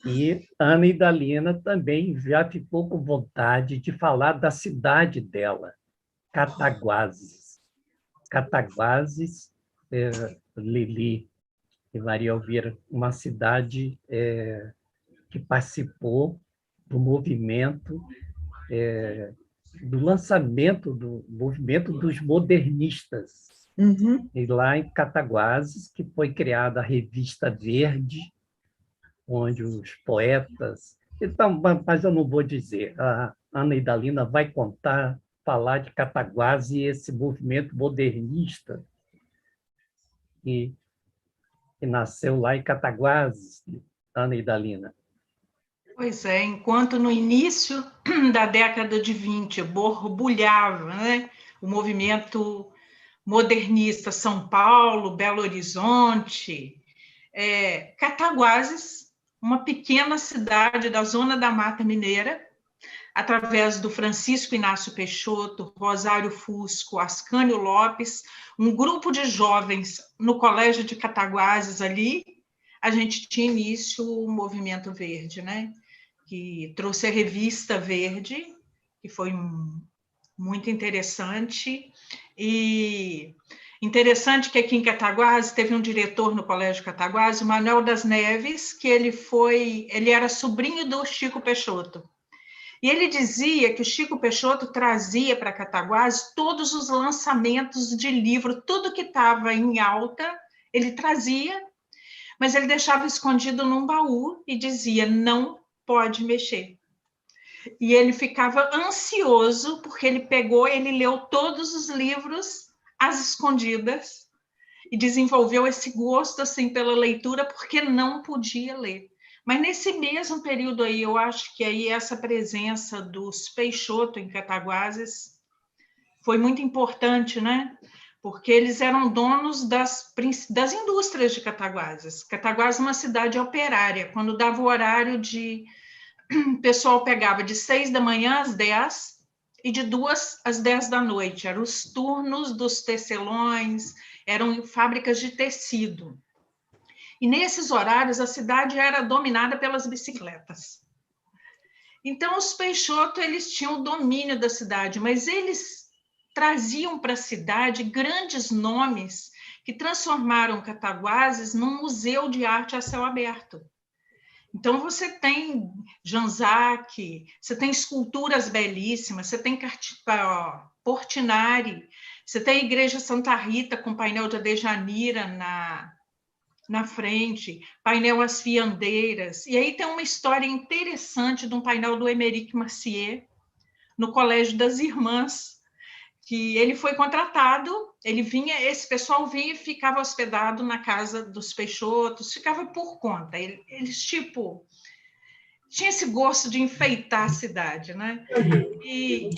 E Ana Idalina também já ficou com vontade de falar da cidade dela, Cataguases. Cataguases, Lili e Maria Elvira, uma cidade que participou do movimento, do lançamento do movimento dos modernistas. Uhum. E lá em Cataguases, que foi criada a Revista Verde, onde os poetas... Então, mas eu não vou dizer. A Ana Idalina vai contar, falar de Cataguases e esse movimento modernista que nasceu lá em Cataguases, Ana Idalina. Pois é, enquanto no início da década de 20 borbulhava, né, o movimento modernista São Paulo, Belo Horizonte, Cataguases, uma pequena cidade da zona da Mata Mineira, através do Francisco Inácio Peixoto, Rosário Fusco, Ascânio Lopes, um grupo de jovens no Colégio de Cataguases ali, a gente tinha início o Movimento Verde, né? Que trouxe a Revista Verde, que foi muito interessante. E interessante que aqui em Cataguases teve um diretor no Colégio Cataguases, o Manuel das Neves, que ele era sobrinho do Chico Peixoto. E ele dizia que o Chico Peixoto trazia para Cataguases todos os lançamentos de livro, tudo que estava em alta, ele trazia, mas ele deixava escondido num baú e dizia, não pode mexer. E ele ficava ansioso, porque ele leu todos os livros às escondidas e desenvolveu esse gosto assim pela leitura, porque não podia ler. Mas nesse mesmo período aí, eu acho que aí essa presença dos Peixoto em Cataguases foi muito importante, né? Porque eles eram donos das indústrias de Cataguases. Cataguases é uma cidade operária. Quando dava o horário o pessoal pegava de 6 da manhã às 10 e de 2 às 10 da noite. Eram os turnos dos tecelões, eram fábricas de tecido. E nesses horários, a cidade era dominada pelas bicicletas. Então, os Peixoto, eles tinham o domínio da cidade, mas eles traziam para a cidade grandes nomes que transformaram Cataguases num museu de arte a céu aberto. Então, você tem Janzac, você tem esculturas belíssimas, você tem Portinari, você tem a Igreja Santa Rita com painel de Adejanira na frente, painel As Fiandeiras. E aí tem uma história interessante de um painel do Émeric Macier, no Colégio das Irmãs, que ele foi contratado, esse pessoal vinha e ficava hospedado na casa dos Peixotos, ficava por conta. Eles, tipo, tinha esse gosto de enfeitar a cidade, né? E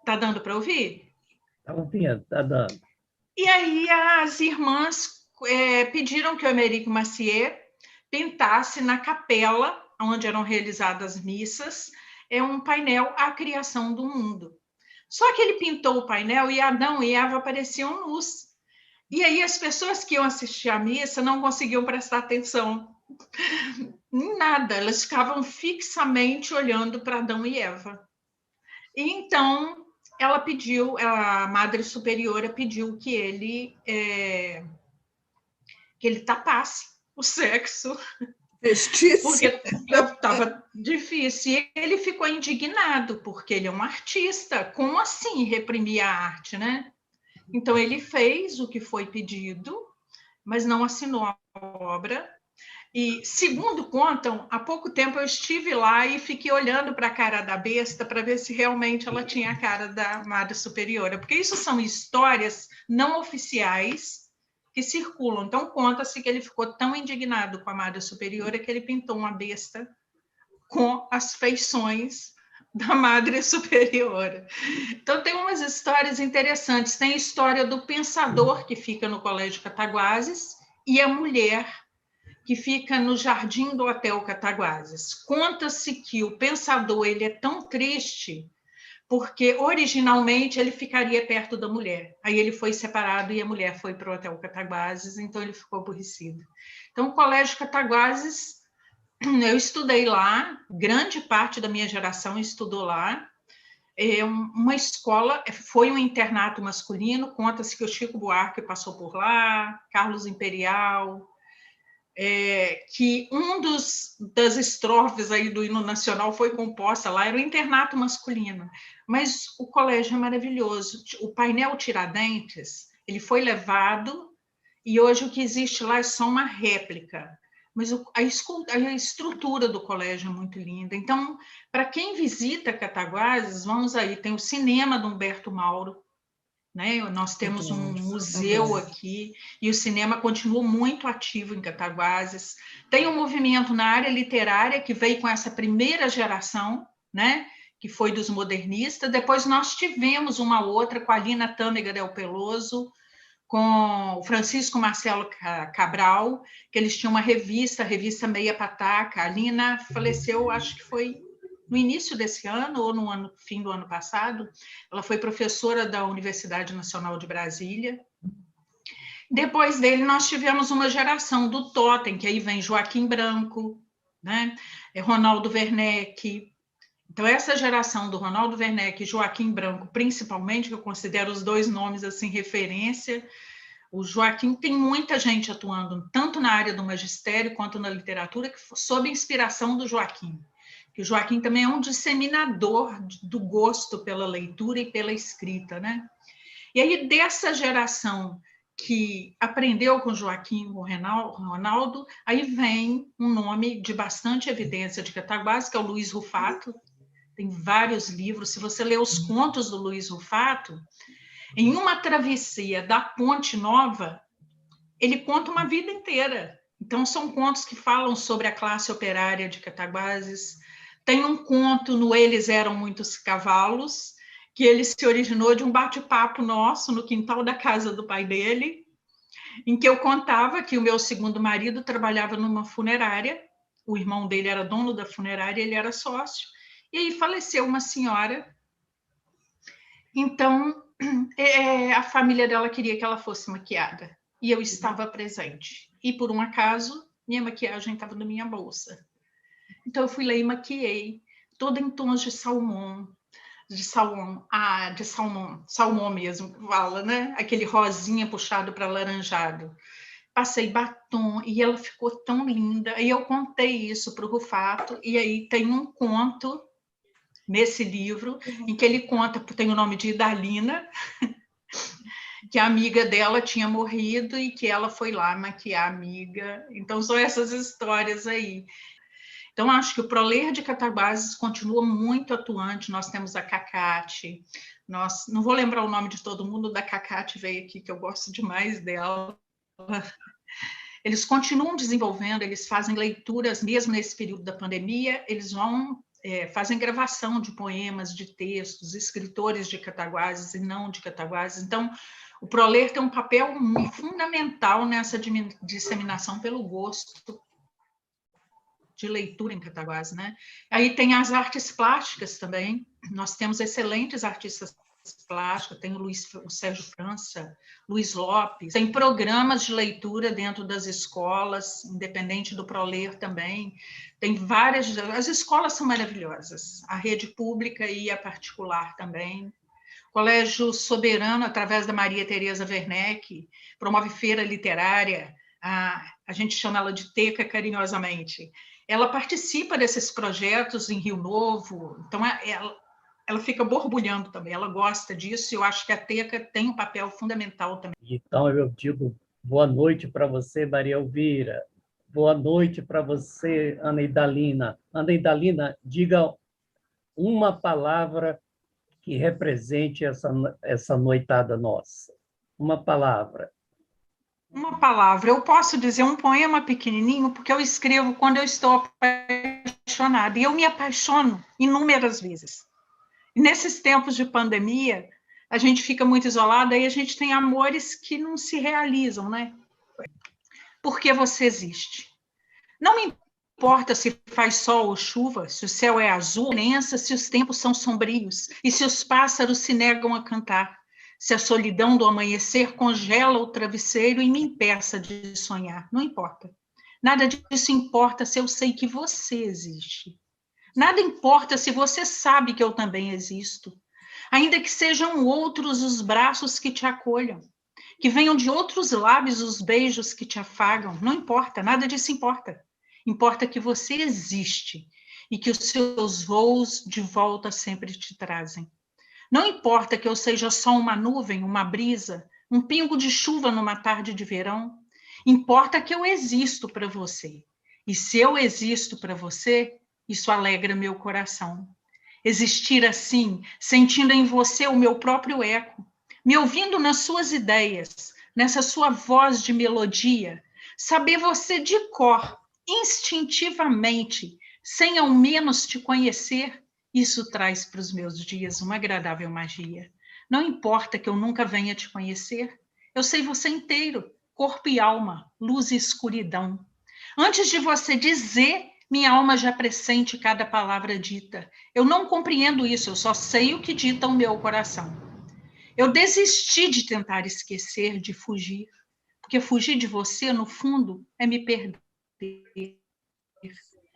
tá dando para ouvir? Está ouvindo, está dando. E aí as irmãs pediram que o Émeric Macier pintasse na capela, onde eram realizadas missas, um painel A Criação do Mundo. Só que ele pintou o painel e Adão e Eva apareciam nus. E aí as pessoas que iam assistir à missa não conseguiam prestar atenção em nada, elas ficavam fixamente olhando para Adão e Eva. E então a Madre Superiora pediu que ele tapasse o sexo, porque estava difícil. E ele ficou indignado, porque ele é um artista. Como assim reprimir a arte, né? Então, ele fez o que foi pedido, mas não assinou a obra. E, segundo contam, há pouco tempo eu estive lá e fiquei olhando para a cara da besta para ver se realmente ela tinha a cara da Madre Superiora, porque isso são histórias não oficiais que circulam. Então, conta-se que ele ficou tão indignado com a Madre Superiora que ele pintou uma besta com as feições da Madre Superiora. Então, tem umas histórias interessantes. Tem a história do pensador que fica no Colégio Cataguases e a mulher que fica no jardim do Hotel Cataguases. Conta-se que o pensador ele é tão triste porque originalmente ele ficaria perto da mulher. Aí ele foi separado e a mulher foi para o Hotel Cataguases, então ele ficou aborrecido. Então, o Colégio Cataguases, eu estudei lá, grande parte da minha geração estudou lá. É uma escola, foi um internato masculino, conta-se que o Chico Buarque passou por lá, Carlos Imperial, que das estrofes aí do hino nacional foi composta lá, era o internato masculino. Mas o colégio é maravilhoso. O painel Tiradentes, ele foi levado, e hoje o que existe lá é só uma réplica. Mas a estrutura do colégio é muito linda. Então, para quem visita Cataguases, vamos aí, tem o cinema do Humberto Mauro, né? Nós temos um museu aqui, e o cinema continua muito ativo em Cataguases. Tem um movimento na área literária que veio com essa primeira geração, né? Que foi dos modernistas. Depois nós tivemos uma outra com a Lina Tâmega Del Peloso, com o Francisco Marcelo Cabral, que eles tinham uma revista, a revista Meia Pataca. A Lina faleceu, acho que foi no início desse ano ou no fim do ano passado. Ela foi professora da Universidade Nacional de Brasília. Depois dele, nós tivemos uma geração do Totem, que aí vem Joaquim Branco, né? Ronaldo Werneck. Então, essa geração do Ronaldo Werneck e Joaquim Branco, principalmente, que eu considero os dois nomes assim referência. O Joaquim, tem muita gente atuando, tanto na área do magistério quanto na literatura, sob inspiração do Joaquim. Que o Joaquim também é um disseminador do gosto pela leitura e pela escrita, né? E aí, dessa geração que aprendeu com Joaquim, com Ronaldo, aí vem um nome de bastante evidência de Cataguases, que é o Luiz Rufato. Tem vários livros. Se você ler os contos do Luiz Rufato, em uma travessia da Ponte Nova, ele conta uma vida inteira. Então, são contos que falam sobre a classe operária de Cataguases. Tem um conto no Eles Eram Muitos Cavalos, que ele se originou de um bate-papo nosso no quintal da casa do pai dele, em que eu contava que o meu segundo marido trabalhava numa funerária, o irmão dele era dono da funerária, ele era sócio, e aí faleceu uma senhora. Então, a família dela queria que ela fosse maquiada, e eu estava presente. E, por um acaso, minha maquiagem estava na minha bolsa. Então, eu fui lá e maquiei, toda em tons de salmão, salmão mesmo, fala, né? Aquele rosinha puxado para laranjado. Passei batom, e ela ficou tão linda. E eu contei isso para o Rufato, e aí tem um conto nesse livro, em que ele conta, tem o nome de Idalina, que a amiga dela tinha morrido e que ela foi lá maquiar a amiga. Então, são essas histórias aí. Então, acho que o Proler de Cataguases continua muito atuante. Nós temos a Cacate, não vou lembrar o nome de todo mundo, da Cacate veio aqui, que eu gosto demais dela. Eles continuam desenvolvendo, eles fazem leituras, mesmo nesse período da pandemia, eles fazem gravação de poemas, de textos, escritores de Cataguases e não de Cataguases. Então, o Proler tem um papel fundamental nessa disseminação pelo gosto de leitura em Cataguases, né? Aí tem as artes plásticas também. Nós temos excelentes artistas plásticos, tem o Sérgio França, Luiz Lopes, tem programas de leitura dentro das escolas, independente do Proler também. Tem várias, as escolas são maravilhosas, a rede pública e a particular também. Colégio Soberano, através da Maria Tereza Werneck, promove feira literária, a gente chama ela de Teca carinhosamente. Ela participa desses projetos em Rio Novo, então ela fica borbulhando também, ela gosta disso, e eu acho que a Teca tem um papel fundamental também. Então, eu digo boa noite para você, Maria Elvira. Boa noite para você, Ana Idalina. Ana Idalina, diga uma palavra que represente essa noitada nossa. Uma palavra. Uma palavra. Eu posso dizer um poema pequenininho, porque eu escrevo quando eu estou apaixonada, e eu me apaixono inúmeras vezes. E nesses tempos de pandemia, a gente fica muito isolada e a gente tem amores que não se realizam, né? Porque você existe. Não me importa se faz sol ou chuva, se o céu é azul ou nença, se os tempos são sombrios e se os pássaros se negam a cantar, se a solidão do amanhecer congela o travesseiro e me impeça de sonhar. Não importa. Nada disso importa se eu sei que você existe. Nada importa se você sabe que eu também existo. Ainda que sejam outros os braços que te acolham, que venham de outros lábios os beijos que te afagam, não importa, nada disso importa. Importa que você existe e que os seus voos de volta sempre te trazem. Não importa que eu seja só uma nuvem, uma brisa, um pingo de chuva numa tarde de verão. Importa que eu existo para você. E se eu existo para você, isso alegra meu coração. Existir assim, sentindo em você o meu próprio eco, me ouvindo nas suas ideias, nessa sua voz de melodia, saber você de cor, instintivamente, sem ao menos te conhecer, isso traz para os meus dias uma agradável magia. Não importa que eu nunca venha te conhecer, eu sei você inteiro, corpo e alma, luz e escuridão. Antes de você dizer, minha alma já pressente cada palavra dita. Eu não compreendo isso, eu só sei o que dita o meu coração. Eu desisti de tentar esquecer, de fugir, porque fugir de você, no fundo, é me perder.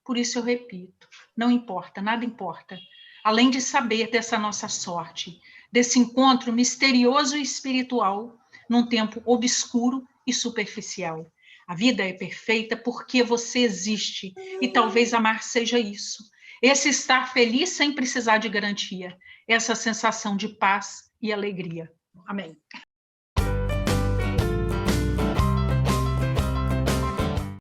Por isso eu repito, não importa, nada importa, além de saber dessa nossa sorte, desse encontro misterioso e espiritual, num tempo obscuro e superficial. A vida é perfeita porque você existe, e talvez amar seja isso. Esse estar feliz sem precisar de garantia, essa sensação de paz e alegria. Amém.